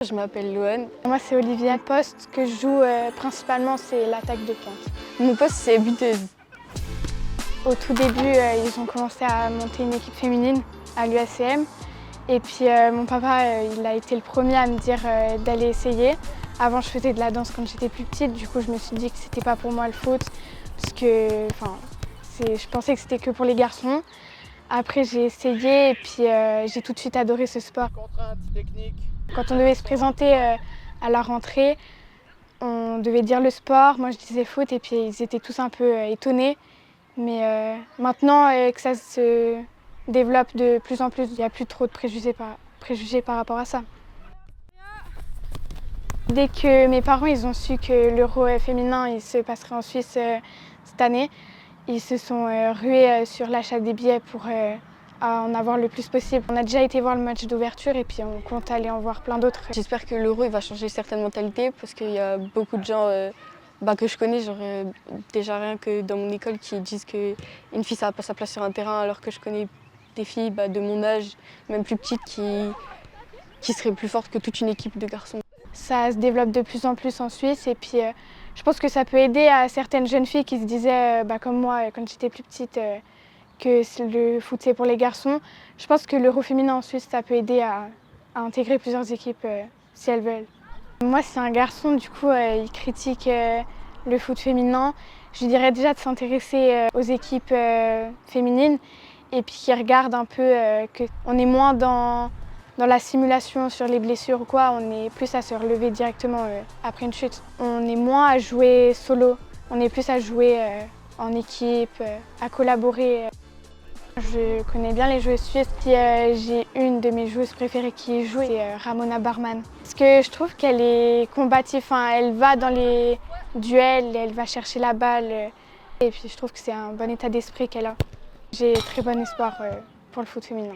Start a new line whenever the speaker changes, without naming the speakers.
Je m'appelle Loane.
Moi c'est Olivia. Le poste que je joue principalement c'est l'attaque de pointe.
Mon poste c'est buteuse.
Au tout début ils ont commencé à monter une équipe féminine à l'UACM et puis mon papa il a été le premier à me dire d'aller essayer. Avant je faisais de la danse quand j'étais plus petite, du coup je me suis dit que c'était pas pour moi le foot parce que je pensais que c'était que pour les garçons. Après j'ai essayé et puis j'ai tout de suite adoré ce sport. Quand on devait se présenter à la rentrée, on devait dire le sport, moi je disais foot et puis ils étaient tous un peu étonnés. Mais maintenant que ça se développe de plus en plus, il n'y a plus trop de préjugés par rapport à ça. Dès que mes parents ils ont su que l'Euro féminin il se passerait en Suisse cette année, ils se sont rués sur l'achat des billets pour en avoir le plus possible. On a déjà été voir le match d'ouverture et puis on compte aller en voir plein d'autres.
J'espère que l'Euro il va changer certaines mentalités parce qu'il y a beaucoup de gens que je connais, genre, déjà rien que dans mon école, qui disent qu'une fille ça n'a pas sa place sur un terrain, alors que je connais des filles de mon âge, même plus petites, qui seraient plus fortes que toute une équipe de garçons.
Ça se développe de plus en plus en Suisse et puis je pense que ça peut aider à certaines jeunes filles qui se disaient, comme moi quand j'étais plus petite, que le foot c'est pour les garçons. Je pense que l'Euro féminin en Suisse ça peut aider à intégrer plusieurs équipes si elles veulent. Moi c'est un garçon, du coup il critique le foot féminin. Je lui dirais déjà de s'intéresser aux équipes féminines et puis qu'il regarde un peu qu'on est moins dans la simulation sur les blessures ou quoi, on est plus à se relever directement après une chute. On est moins à jouer solo, on est plus à jouer en équipe, à collaborer. Je connais bien les joueuses suisses. J'ai une de mes joueuses préférées qui joue, c'est Ramona Barman. Parce que je trouve qu'elle est combative, elle va dans les duels, elle va chercher la balle. Et puis je trouve que c'est un bon état d'esprit qu'elle a. J'ai très bon espoir pour le foot féminin.